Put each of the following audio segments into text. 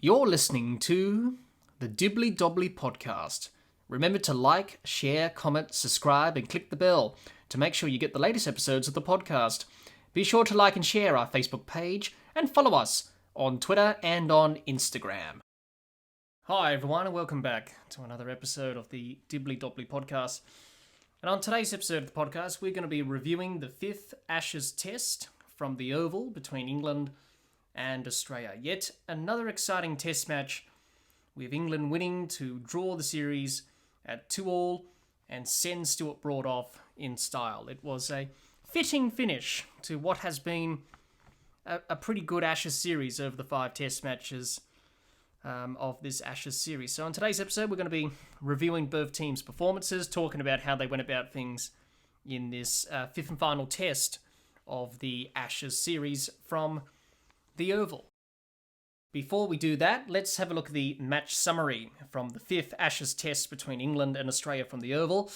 You're listening to the Dibbly Dobbly Podcast. Remember to like, share, comment, subscribe, and click the bell to make sure you get the latest episodes of the podcast. Be sure to like and share our Facebook page and follow us on Twitter and on Instagram. Hi everyone and welcome back to another episode of the Dibbly Dobbly Podcast. And on today's episode of the podcast, we're going to be reviewing the fifth Ashes Test from the Oval between England and Australia. Yet another exciting test match with England winning to draw the series at 2-2 and send Stuart Broad off in style. It was a fitting finish to what has been a pretty good Ashes series over the 5 test matches of this Ashes series. So on today's episode, we're going to be reviewing both teams' performances, talking about how they went about things in this fifth and final test of the Ashes series from the Oval. Before we do that, let's have a look at the match summary from the fifth Ashes Test between England and Australia from the Oval.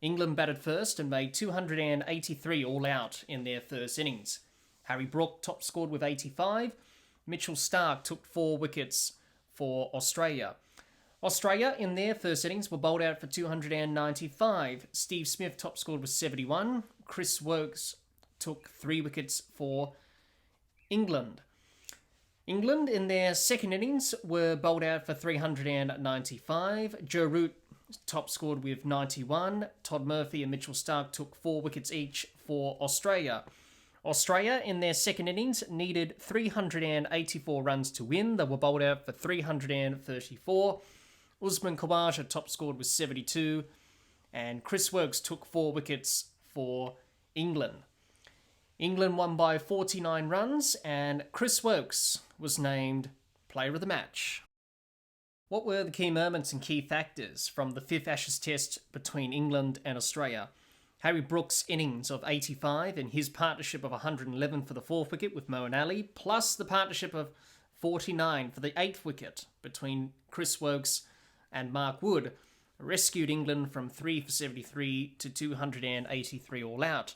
England batted first and made 283 all out in their first innings. Harry Brook top scored with 85. Mitchell Starc took 4 wickets for Australia. Australia in their first innings were bowled out for 295. Steve Smith top scored with 71. Chris Woakes took 3 wickets for England. England in their second innings were bowled out for 395. Joe Root top scored with 91. Todd Murphy and Mitchell Starc took 4 wickets each for Australia. Australia in their second innings needed 384 runs to win. They were bowled out for 334. Usman Khawaja top scored with 72. And Chris Woakes took 4 wickets for England. England won by 49 runs, and Chris Woakes was named Player of the Match. What were the key moments and key factors from the fifth Ashes Test between England and Australia? Harry Brook's innings of 85 and his partnership of 111 for the 4th wicket with Moeen Ali, plus the partnership of 49 for the 8th wicket between Chris Woakes and Mark Wood, rescued England from 3 for 73 to 283 all out.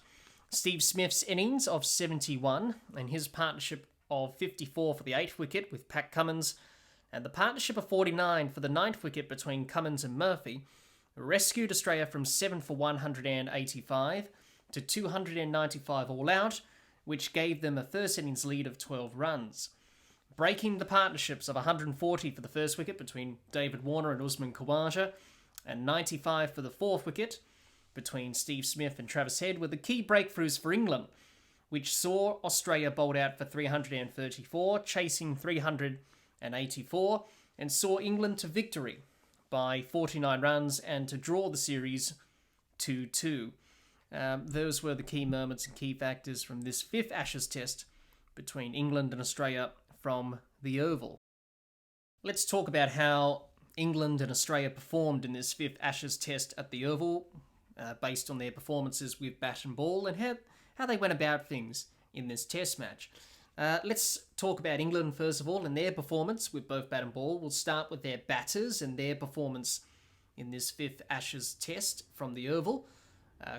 Steve Smith's innings of 71 and his partnership of 54 for the 8th wicket with Pat Cummins and the partnership of 49 for the 9th wicket between Cummins and Murphy rescued Australia from 7 for 185 to 295 all out, which gave them a first innings lead of 12 runs. Breaking the partnerships of 140 for the 1st wicket between David Warner and Usman Khawaja and 95 for the 4th wicket between Steve Smith and Travis Head were the key breakthroughs for England, which saw Australia bowled out for 334, chasing 384, and saw England to victory by 49 runs and to draw the series 2-2. Those were the key moments and key factors from this fifth Ashes Test between England and Australia from the Oval. Let's talk about how England and Australia performed in this fifth Ashes Test at the Oval, based on their performances with bat and ball, and how they went about things in this test match. Let's talk about England first of all and their performance with both bat and ball. We'll start with their batters and their performance in this fifth Ashes Test from the Oval.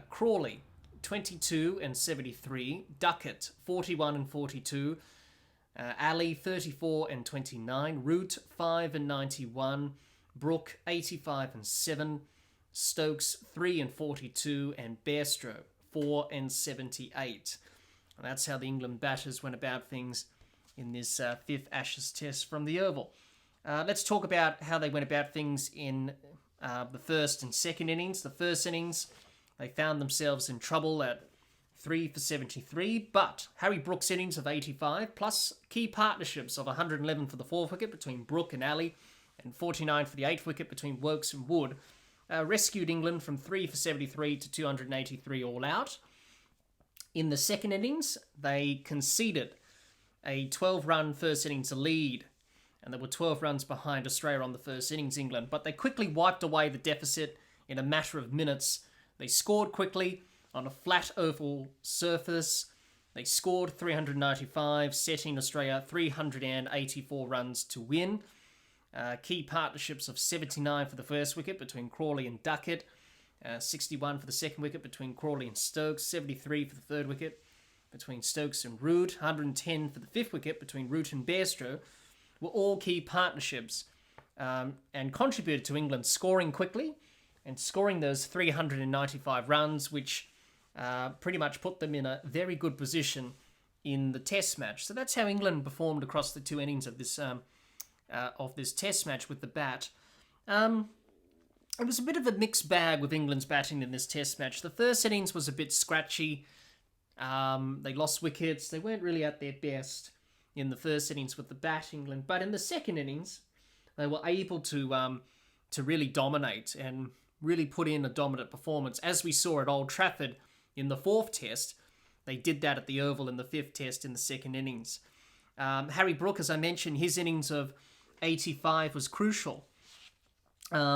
Crawley, 22 and 73. Duckett, 41 and 42. Ali, 34 and 29. Root, 5 and 91. Brook, 85 and 7. Stokes, 3 and 42, and Bairstow, 4 and 78. And that's how the England batters went about things in this fifth Ashes Test from the Oval. Let's talk about how they went about things in the first and second innings. The first innings, they found themselves in trouble at 3 for 73, but Harry Brook's innings of 85, plus key partnerships of 111 for the 4th wicket between Brook and Ali, and 49 for the 8th wicket between Woakes and Wood, rescued England from 3 for 73 to 283 all out. In the second innings, they conceded a 12-run first innings lead, and they were 12 runs behind Australia on the first innings, England. But they quickly wiped away the deficit in a matter of minutes. They scored quickly on a flat oval surface. They scored 395, setting Australia 384 runs to win. Key partnerships of 79 for the first wicket between Crawley and Duckett, 61 for the second wicket between Crawley and Stokes, 73 for the third wicket between Stokes and Root, 110 for the fifth wicket between Root and Bairstow, were all key partnerships and contributed to England scoring quickly and scoring those 395 runs, which pretty much put them in a very good position in the Test match. So that's how England performed across the two innings of this Test match with the bat. It was a bit of a mixed bag with England's batting in this Test match. The first innings was a bit scratchy. They lost wickets. They weren't really at their best in the first innings with the bat, England. But in the second innings, they were able to really dominate and really put in a dominant performance. As we saw at Old Trafford in the fourth Test, they did that at the Oval in the fifth Test in the second innings. Harry Brook, as I mentioned, his innings of 85 was crucial.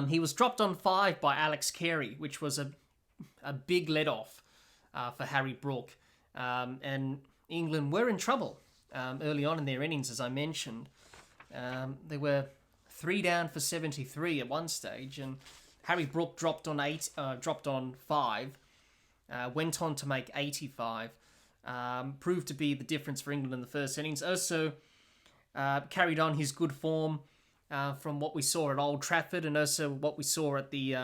He was dropped on 5 by Alex Carey, which was a big let-off for Harry Brook. And England were in trouble early on in their innings, as I mentioned. They were 3 down for 73 at one stage, and Harry Brook dropped on 5, went on to make 85, proved to be the difference for England in the first innings. Also carried on his good form from what we saw at Old Trafford and also what we saw at the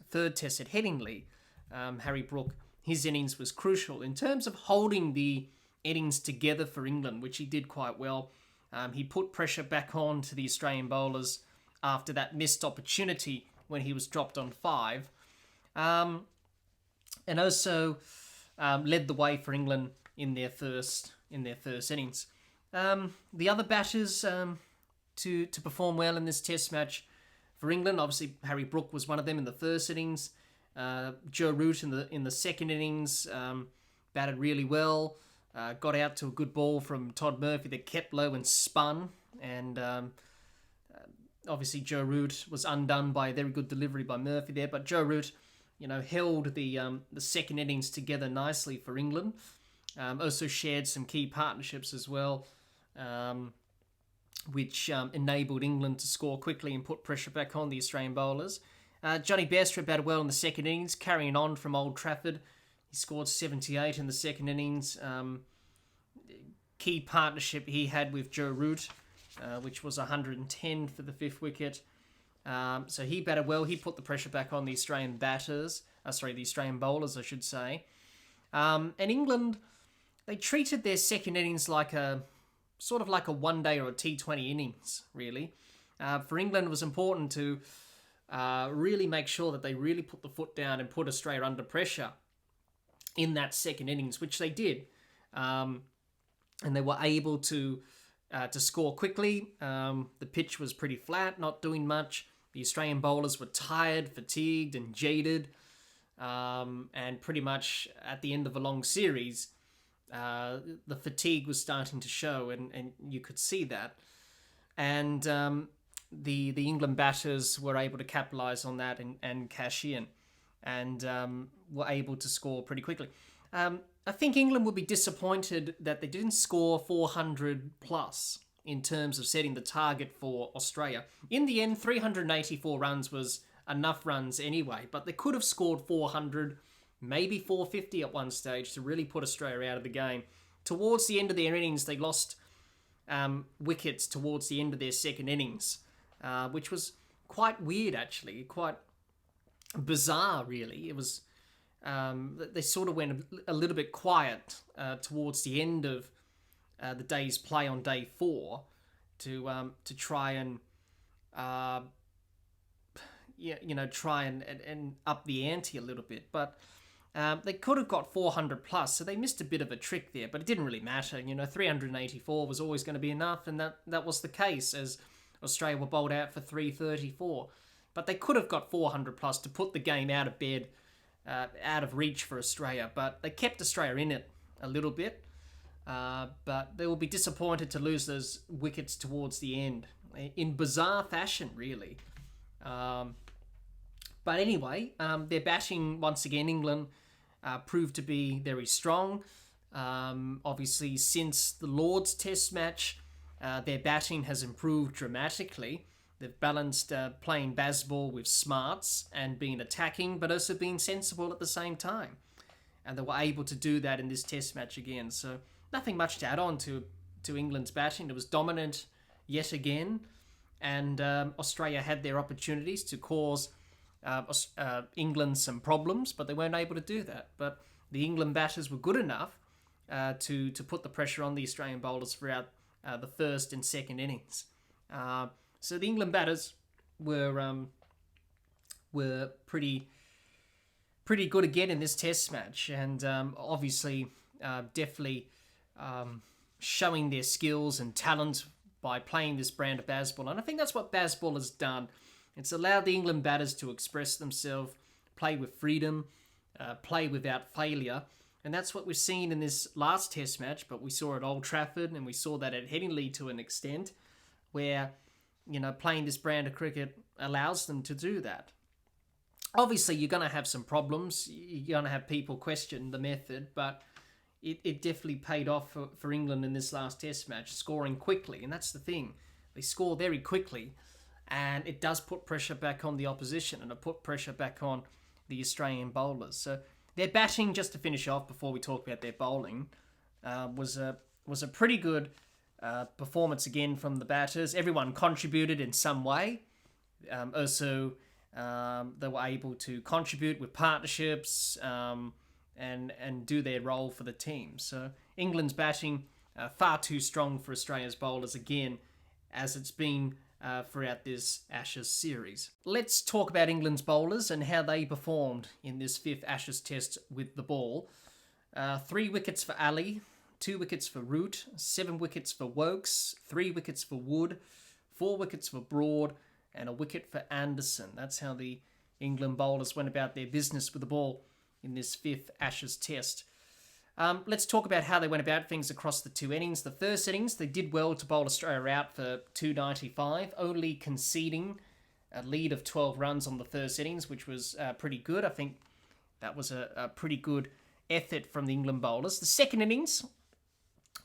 third Test at Headingley. Harry Brook, his innings was crucial in terms of holding the innings together for England, which he did quite well. He put pressure back on to the Australian bowlers after that missed opportunity when he was dropped on 5. And also led the way for England in their first innings. The other batters to perform well in this Test match for England, obviously Harry Brook was one of them in the first innings. Joe Root in the second innings batted really well. Got out to a good ball from Todd Murphy that kept low and spun, and obviously Joe Root was undone by a very good delivery by Murphy there. But Joe Root, held the second innings together nicely for England. Also shared some key partnerships as well, which enabled England to score quickly and put pressure back on the Australian bowlers. Johnny Bairstow batted well in the second innings, carrying on from Old Trafford. He scored 78 in the second innings. Key partnership he had with Joe Root, which was 110 for the fifth wicket. So he batted well. He put the pressure back on the Australian the Australian bowlers, I should say. And England, they treated their second innings like a one-day or a T20 innings, really. For England, it was important to really make sure that they really put the foot down and put Australia under pressure in that second innings, which they did. And they were able to score quickly. The pitch was pretty flat, not doing much. The Australian bowlers were tired, fatigued, and jaded. And pretty much at the end of a long series, the fatigue was starting to show, and you could see that. And the England batters were able to capitalise on that and cash in, and were able to score pretty quickly. I think England would be disappointed that they didn't score 400 plus in terms of setting the target for Australia. In the end, 384 runs was enough runs anyway, but they could have scored 400, maybe 450 at one stage to really put Australia out of the game. Towards the end of their innings, they lost wickets towards the end of their second innings, which was quite weird, actually, quite bizarre, really. It was they sort of went a little bit quiet towards the end of the day's play on day 4 to try and try and up the ante a little bit, but they could have got 400 plus, so they missed a bit of a trick there, but it didn't really matter. 384 was always going to be enough, and that was the case as Australia were bowled out for 334. But they could have got 400 plus to put the game out of bed, out of reach for Australia, but they kept Australia in it a little bit. But they will be disappointed to lose those wickets towards the end in bizarre fashion, really. But anyway, their batting, once again, England proved to be very strong. Obviously, since the Lord's Test match, their batting has improved dramatically. They've balanced playing baseball with smarts and being attacking, but also being sensible at the same time. And they were able to do that in this Test match again. So nothing much to add on to England's batting. It was dominant yet again, and Australia had their opportunities to cause England some problems, but they weren't able to do that. But the England batters were good enough to put the pressure on the Australian bowlers throughout the first and second innings. So the England batters were pretty good again in this Test match, and obviously definitely showing their skills and talent by playing this brand of baseball. And I think that's what baseball has done. It's allowed the England batters to express themselves, play with freedom, play without failure. And that's what we've seen in this last Test match, but we saw at Old Trafford, and we saw that at Headingley to an extent, where, playing this brand of cricket allows them to do that. Obviously, you're going to have some problems. You're going to have people question the method, but it definitely paid off for England in this last Test match, scoring quickly. And that's the thing. They score very quickly, and it does put pressure back on the opposition, and it put pressure back on the Australian bowlers. So their batting, just to finish off before we talk about their bowling, was a pretty good performance again from the batters. Everyone contributed in some way. Also, they were able to contribute with partnerships and do their role for the team. So England's batting far too strong for Australia's bowlers again, as it's been throughout this Ashes series. Let's talk about England's bowlers and how they performed in this fifth Ashes Test with the ball. 3 wickets for Ali, 2 wickets for Root, 7 wickets for Wokes, 3 wickets for Wood, 4 wickets for Broad, and a wicket for Anderson. That's how the England bowlers went about their business with the ball in this fifth Ashes Test. Let's talk about how they went about things across the 2 innings. The first innings, they did well to bowl Australia out for 295, only conceding a lead of 12 runs on the first innings, which was pretty good. I think that was a pretty good effort from the England bowlers. The second innings,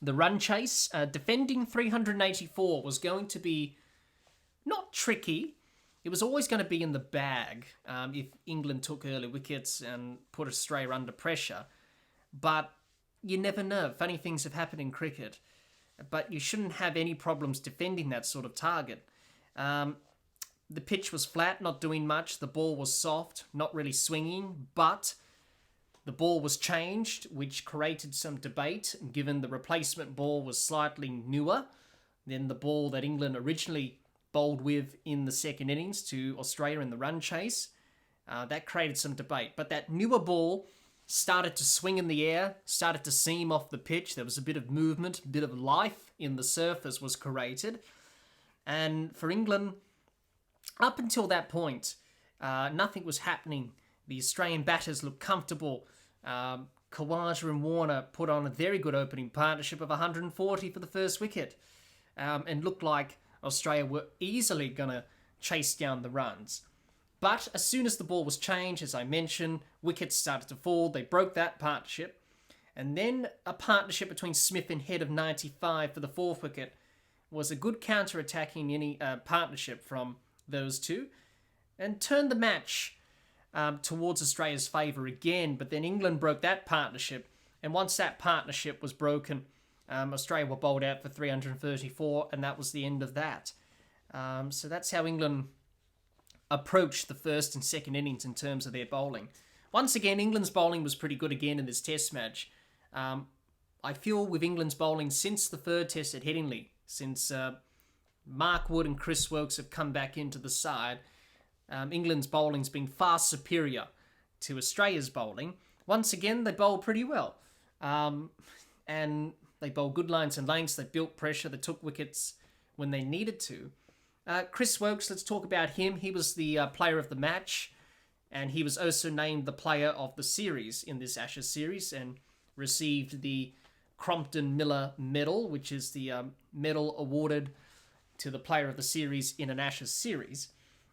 the run chase, defending 384 was going to be not tricky. It was always going to be in the bag if England took early wickets and put Australia under pressure. But you never know. Funny things have happened in cricket. But you shouldn't have any problems defending that sort of target. The pitch was flat, not doing much. The ball was soft, not really swinging. But the ball was changed, which created some debate, given the replacement ball was slightly newer than the ball that England originally bowled with in the second innings to Australia in the run chase. That created some debate. But that newer ball started to swing in the air, started to seam off the pitch. There was a bit of movement, a bit of life in the surface was created. And for England, up until that point, nothing was happening. The Australian batters looked comfortable. Khawaja and Warner put on a very good opening partnership of 140 for the first wicket, and looked like Australia were easily going to chase down the runs. But as soon as the ball was changed, as I mentioned, wickets started to fall. They broke that partnership. And then a partnership between Smith and Head of 95 for the fourth wicket was a good counter-attacking partnership from those two, and turned the match towards Australia's favour again. But then England broke that partnership, and once that partnership was broken, Australia were bowled out for 334, and that was the end of that. So that's how England approached the first and second innings in terms of their bowling. Once again, England's bowling was pretty good again in this Test match. I feel with England's bowling since the third Test at Headingley, since Mark Wood and Chris Wokes have come back into the side, England's bowling's been far superior to Australia's bowling. Once again, they bowled pretty well. And they bowled good lines and lengths. They built pressure. They took wickets when they needed to. Chris Wokes, let's talk about him. He was the player of the match, and he was also named the player of the series in this Ashes series, and received the Crompton Miller Medal, which is the medal awarded to the player of the series in an Ashes series.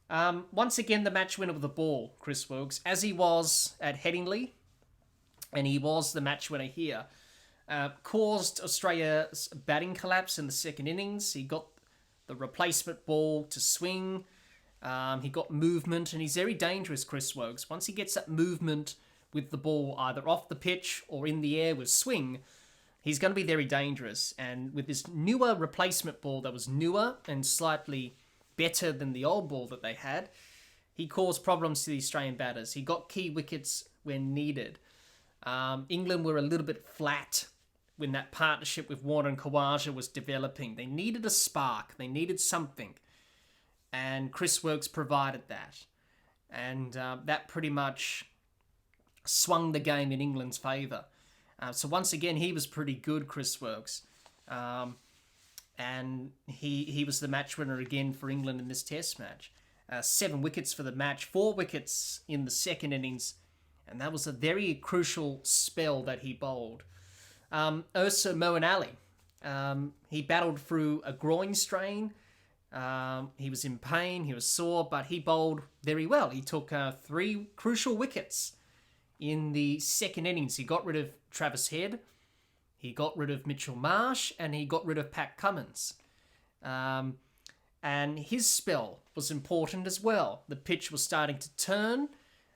Once again, the match winner with the ball, Chris Wokes, as he was at Headingley, and he was the match winner here. Caused Australia's batting collapse in the second innings. He got the replacement ball to swing. He got movement, and he's very dangerous, Chris Wokes. Once he gets that movement with the ball, either off the pitch or in the air with swing, he's going to be very dangerous. And with this newer replacement ball that was newer and slightly better than the old ball that they had, he caused problems to the Australian batters. He got key wickets when needed. England were a little bit flat when that partnership with Warner and Khawaja was developing. They needed a spark. They needed something. And Chris Woakes provided that. And that pretty much swung the game in England's favour. So once again, he was pretty good, Chris Woakes. And he was the match winner again for England in this test match. 7 wickets for the match, 4 wickets in the second innings. And that was a very crucial spell that he bowled. Also, Moeen Ali. He battled through a groin strain. He was in pain, he was sore, but he bowled very well. He took 3 crucial wickets in the second innings. He got rid of Travis Head, he got rid of Mitchell Marsh, and he got rid of Pat Cummins. And his spell was important as well. The pitch was starting to turn,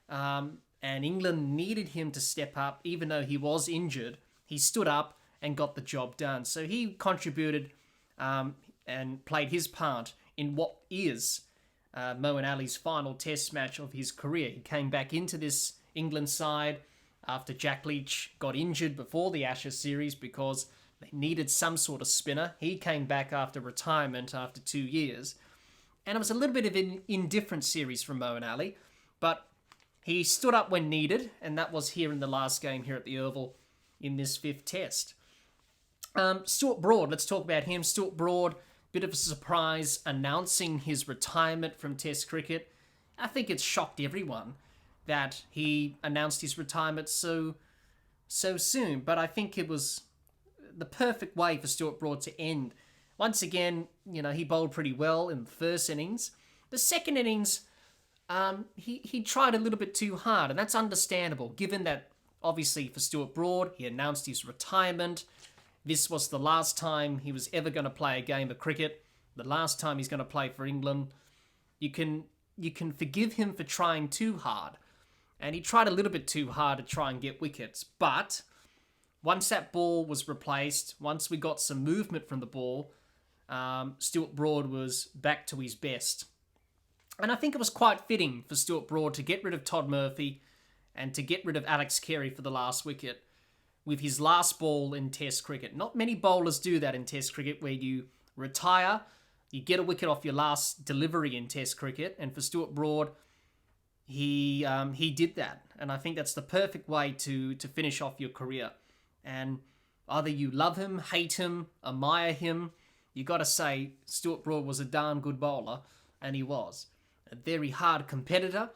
and England needed him to step up. Even though he was injured, he stood up and got the job done. So he contributed and played his part in what is Moeen Ali's final test match of his career. He came back into this England side after Jack Leach got injured before the Ashes series because they needed some sort of spinner. He came back after retirement after 2 years. And it was a little bit of an indifferent series from Moeen Ali, but he stood up when needed, and that was here in the last game here at the Oval in this 5th test. Stuart Broad, let's talk about him. Stuart Broad, bit of a surprise announcing his retirement from Test cricket. I think it's shocked everyone that he announced his retirement so soon, but I think it was the perfect way for Stuart Broad to end. Once again, he bowled pretty well in the first innings. The second innings, he tried a little bit too hard, and that's understandable, given that, obviously, for Stuart Broad, he announced his retirement. This was the last time he was ever going to play a game of cricket, the last time he's going to play for England. You can forgive him for trying too hard, and he tried a little bit too hard to try and get wickets, but once that ball was replaced, once we got some movement from the ball, Stuart Broad was back to his best. And I think it was quite fitting for Stuart Broad to get rid of Todd Murphy and to get rid of Alex Carey for the last wicket with his last ball in Test cricket. Not many bowlers do that in Test cricket, where you retire, you get a wicket off your last delivery in Test cricket, and for Stuart Broad, he did that. And I think that's the perfect way to finish off your career. And either you love him, hate him, admire him, you got to say Stuart Broad was a darn good bowler, and he was. A very hard competitor,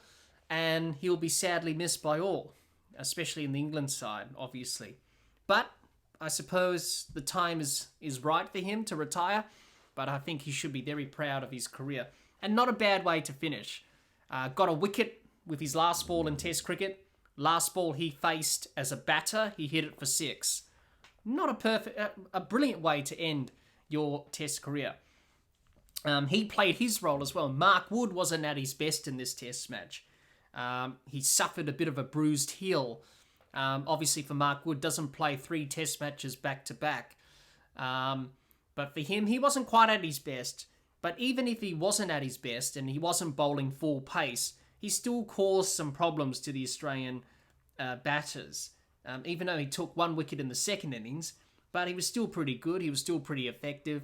and he'll be sadly missed by all, especially in the England side, obviously. But I suppose the time is right for him to retire, but I think he should be very proud of his career. And not a bad way to finish. Got a wicket with his last ball in Test cricket. Last ball he faced as a batter, he hit it for 6. Not a brilliant way to end your Test career. He played his role as well. Mark Wood wasn't at his best in this Test match. He suffered a bit of a bruised heel. Obviously for Mark Wood, doesn't play 3 Test matches back to back. But for him, he wasn't quite at his best. But even if he wasn't at his best and he wasn't bowling full pace, he still caused some problems to the Australian batters. Even though he took 1 wicket in the second innings, but he was still pretty good. He was still pretty effective.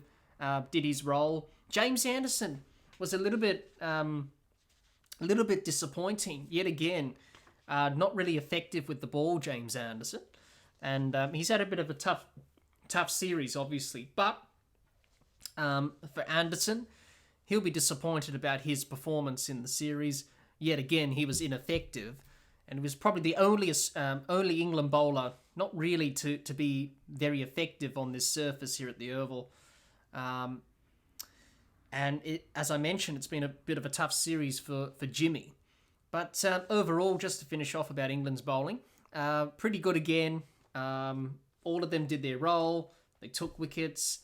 Did his role. James Anderson was a little bit disappointing yet again. Not really effective with the ball, James Anderson, and he's had a bit of a tough series, obviously. But for Anderson, he'll be disappointed about his performance in the series. Yet again, he was ineffective, and he was probably the only England bowler not really to be very effective on this surface here at the Oval. And as I mentioned, it's been a bit of a tough series for Jimmy. But overall, just to finish off about England's bowling, pretty good again. All of them did their role. They took wickets.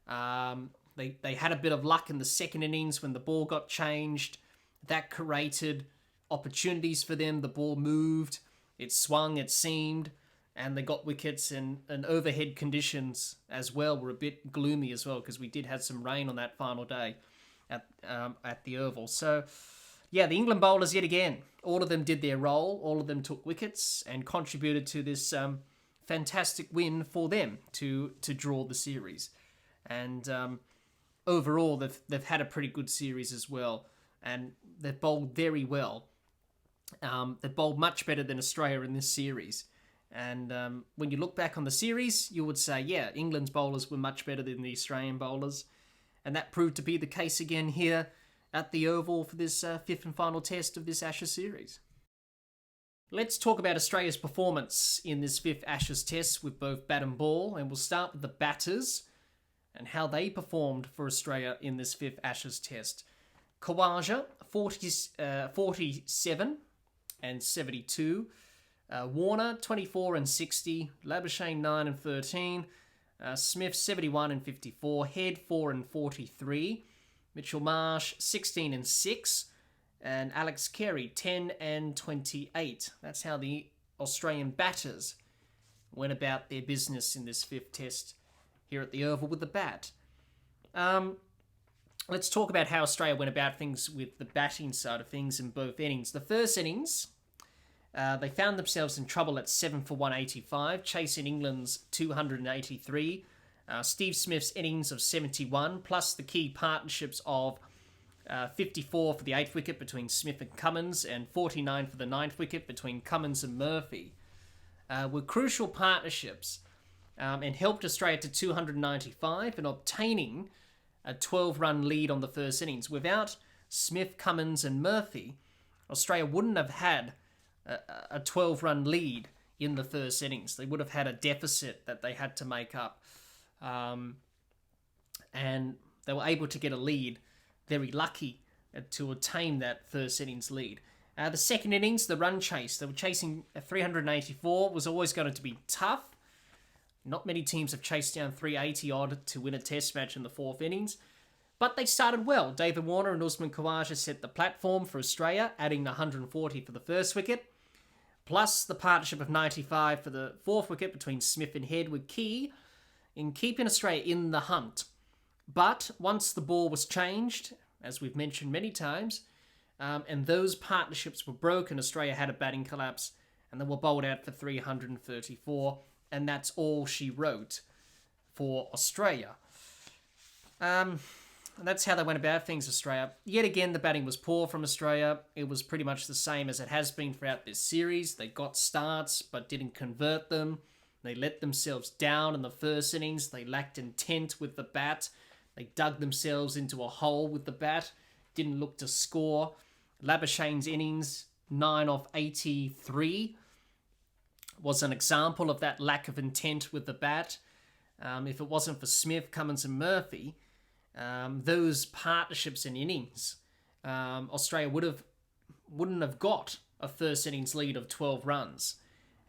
They had a bit of luck in the second innings when the ball got changed. That created opportunities for them. The ball moved. It swung, it seemed. and they got wickets, and overhead conditions as well were a bit gloomy as well, because we did have some rain on that final day at the Oval. So, yeah, the England bowlers yet again, all of them did their role, all of them took wickets and contributed to this fantastic win for them to draw the series. And overall, they've had a pretty good series as well, and they've bowled very well. They've bowled much better than Australia in this series. And when you look back on the series, you would say, yeah, England's bowlers were much better than the Australian bowlers. And that proved to be the case again here at the Oval for this fifth and final test of this Ashes series. Let's talk about Australia's performance in this fifth Ashes test with both bat and ball. And we'll start with the batters and how they performed for Australia in this fifth Ashes test. Khawaja, 47 and 72. Warner, 24 and 60. Labuschagne, 9 and 13. Smith, 71 and 54. Head, 4 and 43. Mitchell Marsh, 16 and 6. And Alex Carey, 10 and 28. That's how the Australian batters went about their business in this fifth test here at the Oval with the bat. Let's talk about how Australia went about things with the batting side of things in both innings. The first innings, they found themselves in trouble at 7 for 185, chasing England's 283. Steve Smith's innings of 71, plus the key partnerships of 54 for the 8th wicket between Smith and Cummins, and 49 for the 9th wicket between Cummins and Murphy, were crucial partnerships and helped Australia to 295 and obtaining a 12-run lead on the first innings. Without Smith, Cummins and Murphy, Australia wouldn't have had a 12-run lead in the first innings. They would have had a deficit that they had to make up. And they were able to get a lead, very lucky to attain that first innings lead. The second innings, the run chase, they were chasing 384, was always going to be tough. Not many teams have chased down 380 odd to win a test match in the fourth innings. But they started well. David Warner and Usman Khawaja set the platform for Australia, adding 140 for the first wicket. Plus the partnership of 95 for the fourth wicket between Smith and Head were key in keeping Australia in the hunt. But once the ball was changed, as we've mentioned many times, and those partnerships were broken, Australia had a batting collapse and they were bowled out for 334. And that's all she wrote for Australia. That's how they went about things, Australia. Yet again, the batting was poor from Australia. It was pretty much the same as it has been throughout this series. They got starts, but didn't convert them. They let themselves down in the first innings. They lacked intent with the bat. They dug themselves into a hole with the bat. Didn't look to score. Labuschagne's innings, 9 off 83, was an example of that lack of intent with the bat. If it wasn't for Smith, Cummins and Murphy, those partnerships and innings, Australia wouldn't have got a first innings lead of 12 runs.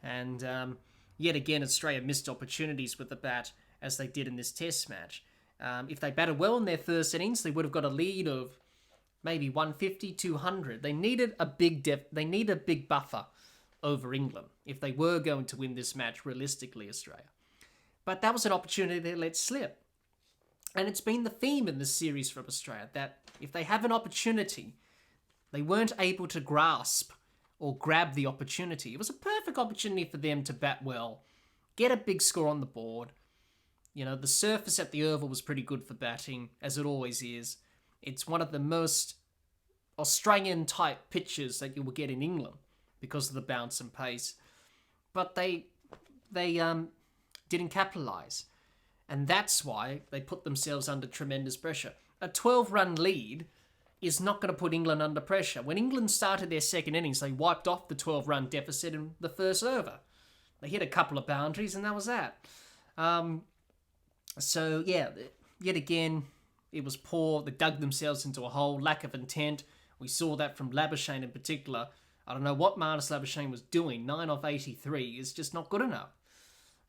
And yet again, Australia missed opportunities with the bat as they did in this test match. If they batted well in their first innings, they would have got a lead of maybe 150, 200. They needed a big buffer over England if they were going to win this match realistically, Australia. But that was an opportunity they let slip. And it's been the theme in this series from Australia that if they have an opportunity, they weren't able to grasp or grab the opportunity. It was a perfect opportunity for them to bat well, get a big score on the board. You know, the surface at the Oval was pretty good for batting, as it always is. It's one of the most Australian-type pitches that you will get in England because of the bounce and pace. But they didn't capitalise. And that's why they put themselves under tremendous pressure. A 12-run lead is not going to put England under pressure. When England started their second innings, they wiped off the 12-run deficit in the first over. They hit a couple of boundaries, and that was that. So, yeah, yet again, it was poor. They dug themselves into a hole, lack of intent. We saw that from Labuschagne in particular. I don't know what Marnus Labuschagne was doing. 9 off 83 is just not good enough.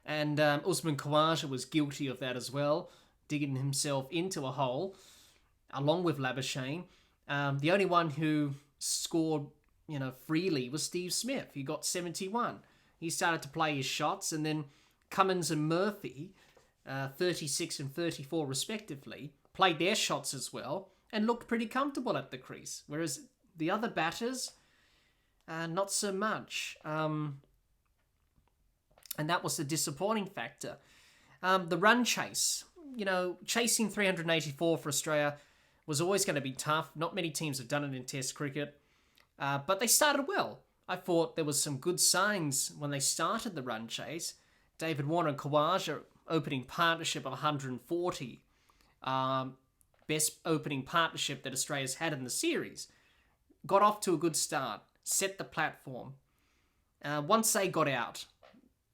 And Usman Khawaja was guilty of that as well, digging himself into a hole, along with Labuschagne. The only one who scored, freely was Steve Smith. He got 71. He started to play his shots, and then Cummins and Murphy, 36 and 34 respectively, played their shots as well and looked pretty comfortable at the crease. Whereas the other batters, not so much. And that was the disappointing factor. The run chase, chasing 384 for Australia was always going to be tough. Not many teams have done it in Test cricket, but they started well. I thought there was some good signs when they started the run chase. David Warner and Khawaja opening partnership of 140. Best opening partnership that Australia's had in the series. Got off to a good start. Set the platform. Once they got out,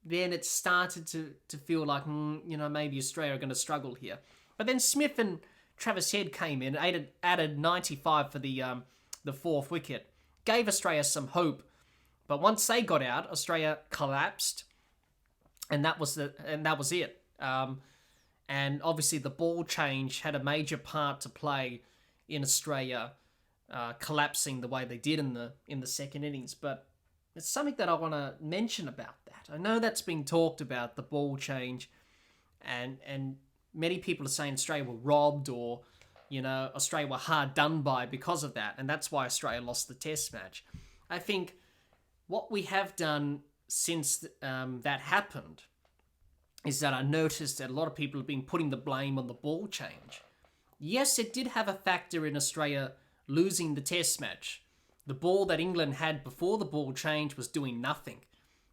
then it started to feel like, maybe Australia are going to struggle here. But then Smith and Travis Head came in, added 95 for the fourth wicket. Gave Australia some hope. But once they got out, Australia collapsed. And that was it. And obviously the ball change had a major part to play in Australia collapsing the way they did in the second innings. But it's something that I want to mention about that. I know that's been talked about, the ball change, and many people are saying Australia were robbed or, Australia were hard done by because of that, and that's why Australia lost the Test match. I think what we have done since that happened is that I noticed that a lot of people have been putting the blame on the ball change. Yes, it did have a factor in Australia losing the Test match. The ball that England had before the ball change was doing nothing.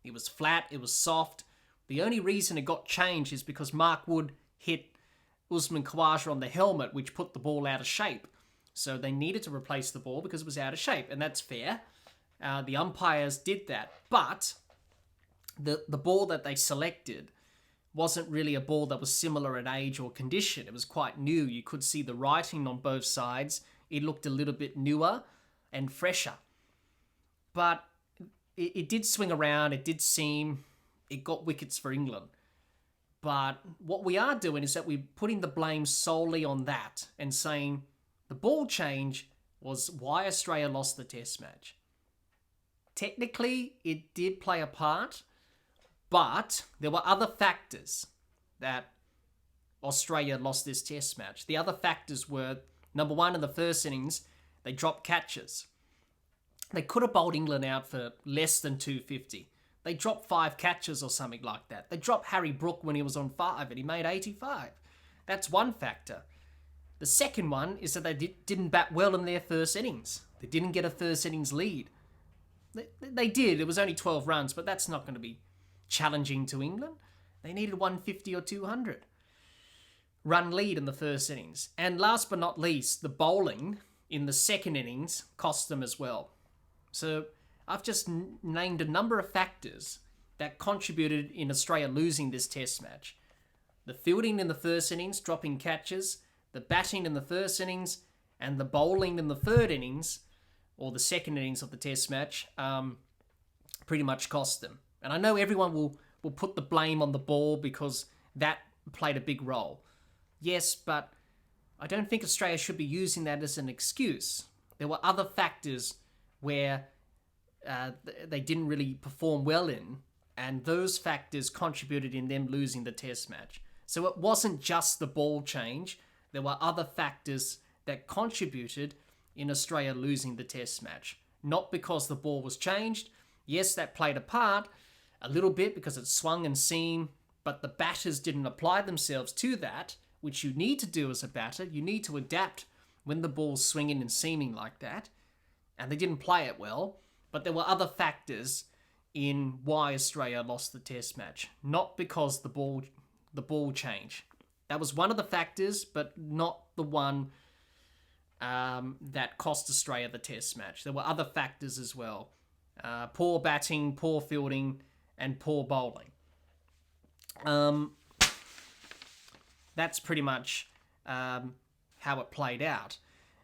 It was flat, it was soft. The only reason it got changed is because Mark Wood hit Usman Khawaja on the helmet, which put the ball out of shape. So they needed to replace the ball because it was out of shape, and that's fair. The umpires did that. But the ball that they selected wasn't really a ball that was similar in age or condition. It was quite new. You could see the writing on both sides. It looked a little bit newer and fresher. But it did swing around. It did seem it got wickets for England. But what we are doing is that we're putting the blame solely on that and saying the ball change was why Australia lost the Test match. Technically, it did play a part, but there were other factors that Australia lost this Test match. The other factors were, number one, in the first innings, they dropped catches. They could have bowled England out for less than 250. They dropped 5 catches or something like that. They dropped Harry Brook when he was on 5 and he made 85. That's one factor. The second one is that they didn't bat well in their first innings. They didn't get a first innings lead. They did. It was only 12 runs, but that's not going to be challenging to England. They needed 150 or 200 run lead in the first innings. And last but not least, the bowling in the second innings cost them as well. So I've just named a number of factors that contributed in Australia losing this Test match. The fielding in the first innings, dropping catches, the batting in the first innings, and the bowling in the third innings, or the second innings of the Test match, pretty much cost them. And I know everyone will put the blame on the ball because that played a big role. Yes, but I don't think Australia should be using that as an excuse. There were other factors where they didn't really perform well in, and those factors contributed in them losing the Test match. So it wasn't just the ball change. There were other factors that contributed in Australia losing the Test match. Not because the ball was changed. Yes, that played a part a little bit because it swung and seamed, but the batters didn't apply themselves to that, which you need to do as a batter. You need to adapt when the ball's swinging and seaming like that, and they didn't play it well. But there were other factors in why Australia lost the Test match, not because the ball change. That was one of the factors, but not the one that cost Australia the Test match. There were other factors as well. Poor batting, poor fielding, and poor bowling. That's pretty much how it played out.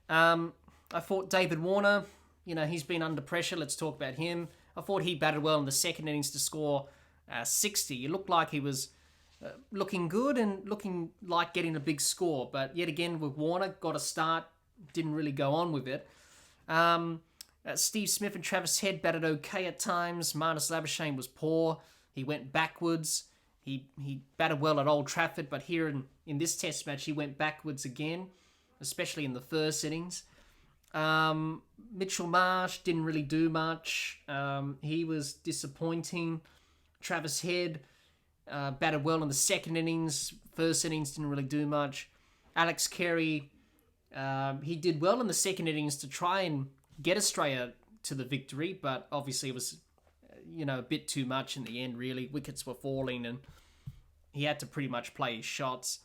I thought David Warner, he's been under pressure. Let's talk about him. I thought he batted well in the second innings to score 60. It looked like he was looking good and looking like getting a big score. But yet again, with Warner, got a start, didn't really go on with it. Steve Smith and Travis Head batted okay at times. Marnus Labuschagne was poor. He went backwards. He batted well at Old Trafford, but here in this test match, he went backwards again, especially in the first innings. Mitchell Marsh didn't really do much. He was disappointing. Travis Head batted well in the second innings. First innings didn't really do much. Alex Carey, he did well in the second innings to try and get Australia to the victory, but obviously it was, a bit too much in the end, really. Wickets were falling and he had to pretty much play his shots.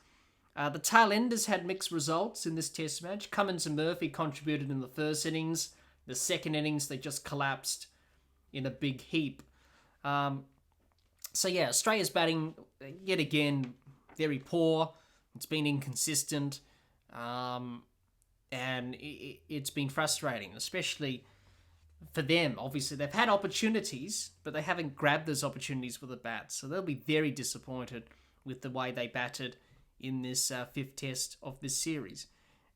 The tail-enders had mixed results in this test match. Cummins and Murphy contributed in the first innings. The second innings, they just collapsed in a big heap. Australia's batting, yet again, very poor. It's been inconsistent. And it's been frustrating, especially for them. Obviously, they've had opportunities, but they haven't grabbed those opportunities with the bat. So they'll be very disappointed with the way they batted in this fifth test of this series.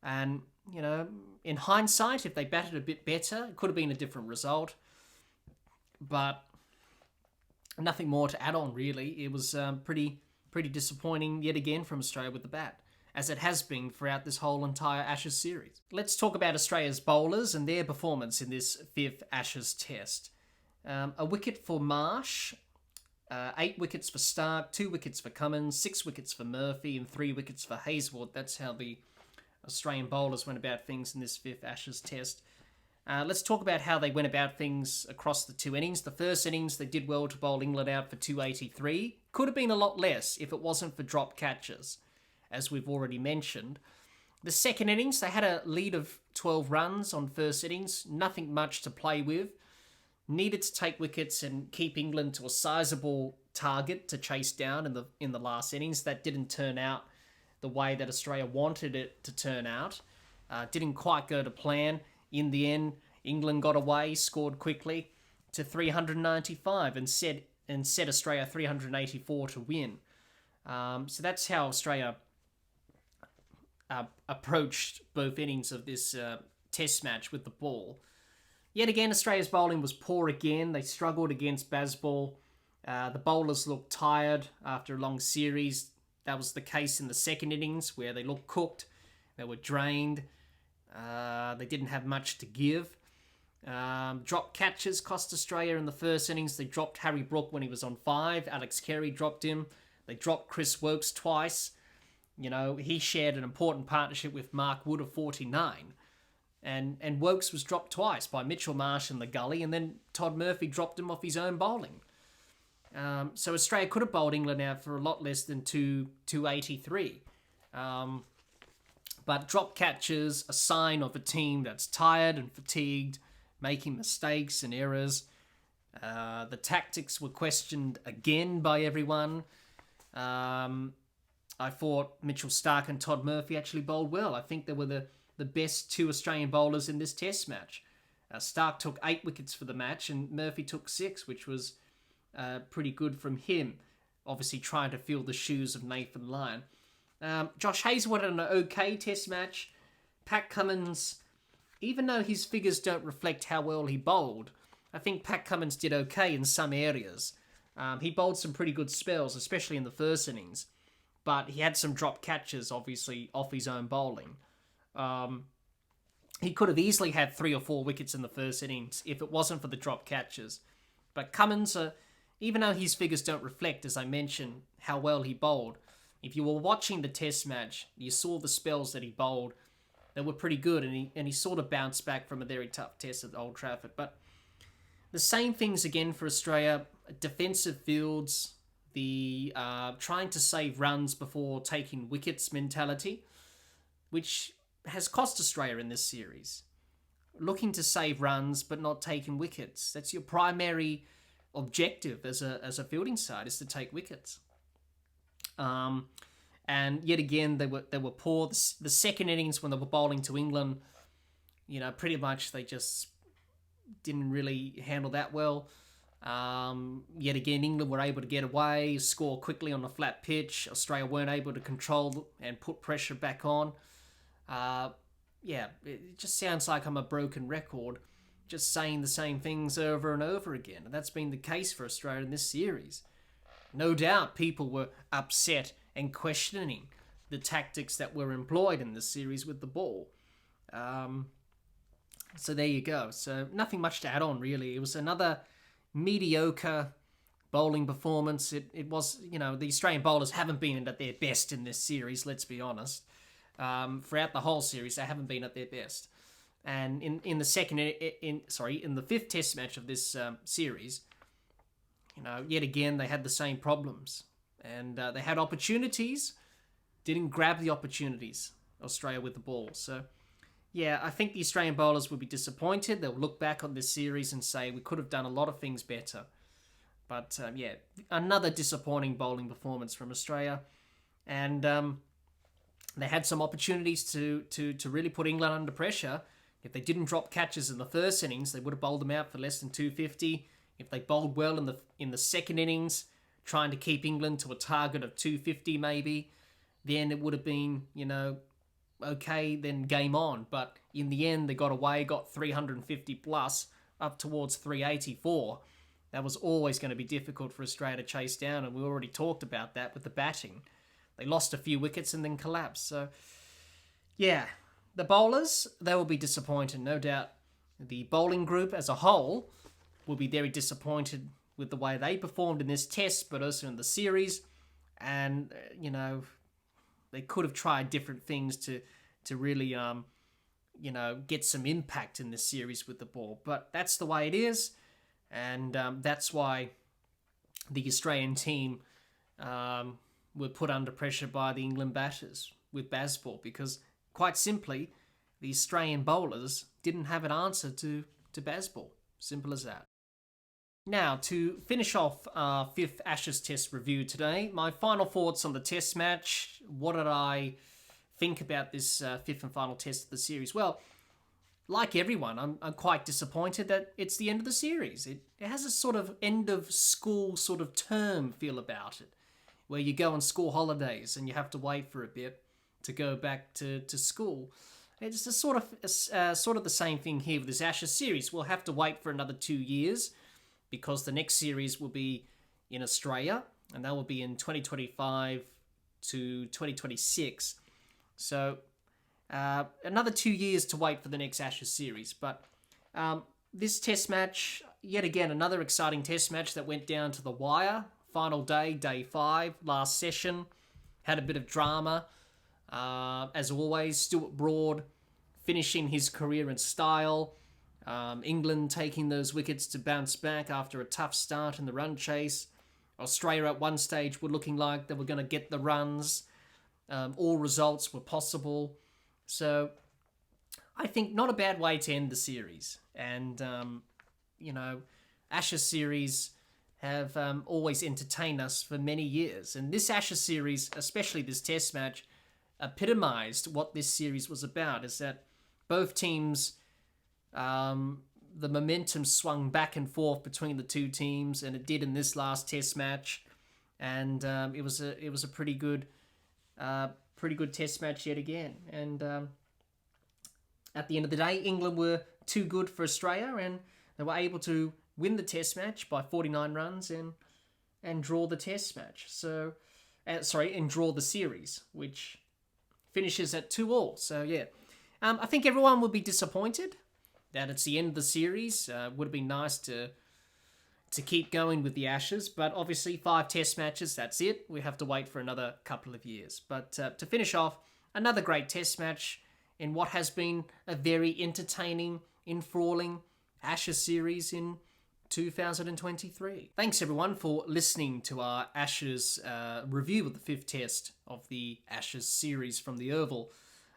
And, in hindsight, if they batted a bit better, it could have been a different result. But nothing more to add on, really. It was pretty disappointing yet again from Australia with the bat, as it has been throughout this whole entire Ashes series. Let's talk about Australia's bowlers and their performance in this fifth Ashes test. A wicket for Marsh, 8 wickets for Stark, 2 wickets for Cummins, 6 wickets for Murphy, and 3 wickets for Hazlewood. That's how the Australian bowlers went about things in this fifth Ashes test. Let's talk about how they went about things across the two innings. The first innings, they did well to bowl England out for 283. Could have been a lot less if it wasn't for drop catches, as we've already mentioned. The second innings, they had a lead of 12 runs on first innings. Nothing much to play with. Needed to take wickets and keep England to a sizable target to chase down in the last innings. That didn't turn out the way that Australia wanted it to turn out. Didn't quite go to plan. In the end, England got away, scored quickly to 395 and set Australia 384 to win. So that's how Australia approached both innings of this test match with the ball. Yet again, Australia's bowling was poor again. They struggled against Bazball. The bowlers looked tired after a long series. That was the case in the second innings, where they looked cooked. They were drained. They didn't have much to give. Drop catches cost Australia in the first innings. They dropped Harry Brook when he was on 5. Alex Carey dropped him. They dropped Chris Woakes twice. He shared an important partnership with Mark Wood of 49. And Woakes was dropped twice by Mitchell Marsh in the gully, and then Todd Murphy dropped him off his own bowling. So Australia could have bowled England out for a lot less than 283. But drop catches, a sign of a team that's tired and fatigued, making mistakes and errors. The tactics were questioned again by everyone. I thought Mitchell Starc and Todd Murphy actually bowled well. I think they were the best 2 Australian bowlers in this test match. Starc took 8 wickets for the match and Murphy took 6, which was pretty good from him. Obviously trying to fill the shoes of Nathan Lyon. Josh Hazlewood had an okay test match. Pat Cummins, even though his figures don't reflect how well he bowled, I think Pat Cummins did okay in some areas. He bowled some pretty good spells, especially in the first innings. But he had some drop catches, obviously, off his own bowling. He could have easily had 3 or 4 wickets in the first innings if it wasn't for the drop catches. But Cummins, even though his figures don't reflect, as I mentioned, how well he bowled, if you were watching the test match, you saw the spells that he bowled. They were pretty good, and he sort of bounced back from a very tough test at Old Trafford. But the same things again for Australia. Defensive fields, the trying to save runs before taking wickets mentality, which has cost Australia in this series. Looking to save runs but not taking wickets. That's your primary objective as a fielding side, is to take wickets. And yet again, they were poor. The second innings when they were bowling to England, pretty much they just didn't really handle that well. Yet again, England were able to get away, score quickly on a flat pitch. Australia weren't able to control and put pressure back on. It just sounds like I'm a broken record. just saying the same things over and over again. And that's been the case for Australia in this series. No doubt people were upset and questioning the tactics that were employed in this series with the ball. So there you go. So nothing much to add on, really. It was another mediocre bowling performance. It was, the Australian bowlers haven't been at their best in this series, let's be honest. Throughout the whole series, they haven't been at their best. And in the fifth Test match of this series, yet again they had the same problems, and they had opportunities, didn't grab the opportunities. Australia with the ball. So, yeah, I think the Australian bowlers will be disappointed. They'll look back on this series and say we could have done a lot of things better. But another disappointing bowling performance from Australia, and they had some opportunities to really put England under pressure. If they didn't drop catches in the first innings, they would have bowled them out for less than 250. If they bowled well in the second innings, trying to keep England to a target of 250 maybe, then it would have been, okay, then game on. But in the end, they got away, got 350 plus, up towards 384. That was always going to be difficult for Australia to chase down, and we already talked about that with the batting. They lost a few wickets and then collapsed. So, yeah, the bowlers, they will be disappointed, no doubt. The bowling group as a whole will be very disappointed with the way they performed in this test, but also in the series. And, they could have tried different things to really, get some impact in this series with the ball. But that's the way it is. And that's why the Australian team were put under pressure by the England batters with Bazball, because quite simply, the Australian bowlers didn't have an answer to Bazball. Simple as that. Now, to finish off our fifth Ashes Test review today, my final thoughts on the Test match. What did I think about this fifth and final Test of the series? Well, like everyone, I'm quite disappointed that it's the end of the series. It has a sort of end of school sort of term feel about it, where you go on school holidays and you have to wait for a bit to go back to school. It's a sort of the same thing here with this Ashes series. We'll have to wait for another 2 years, because the next series will be in Australia, and that will be in 2025 to 2026. So another 2 years to wait for the next Ashes series. But this test match, yet again, another exciting test match that went down to the wire. Final day, day 5, last session. Had a bit of drama. As always, Stuart Broad finishing his career in style. England taking those wickets to bounce back after a tough start in the run chase. Australia at one stage were looking like they were going to get the runs. All results were possible. So I think not a bad way to end the series. And, Ashes series have always entertained us for many years. And this Ashes series, especially this test match, epitomised what this series was about, is that both teams, the momentum swung back and forth between the two teams, and it did in this last test match. And it was a pretty good test match yet again. And at the end of the day, England were too good for Australia, and they were able to win the test match by 49 runs and draw the test match. So, and draw the series, which finishes at 2-2. So yeah, I think everyone will be disappointed that it's the end of the series. Would have been nice to keep going with the Ashes, but obviously 5 test matches, that's it. We have to wait for another couple of years. But to finish off, another great test match in what has been a very entertaining, enthralling Ashes series in 2023. Thanks everyone for listening to our Ashes review of the 5th test of the Ashes series from the Oval.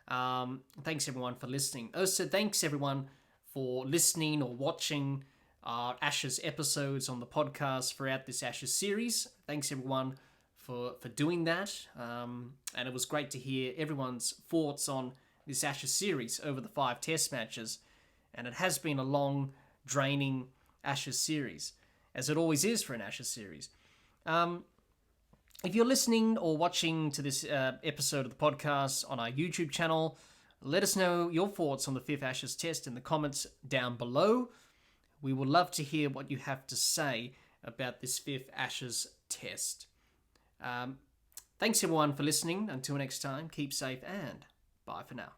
Thanks everyone for listening. Also, thanks everyone for listening or watching our Ashes episodes on the podcast throughout this Ashes series. Thanks everyone for doing that. And it was great to hear everyone's thoughts on this Ashes series over the 5 test matches. And it has been a long, draining Ashes series, as it always is for an Ashes series. If you're listening or watching to this episode of the podcast on our YouTube channel, let us know your thoughts on the 5th Ashes test in the comments down below. We would love to hear what you have to say about this fifth Ashes test. Thanks everyone for listening. Until next time, keep safe and bye for now.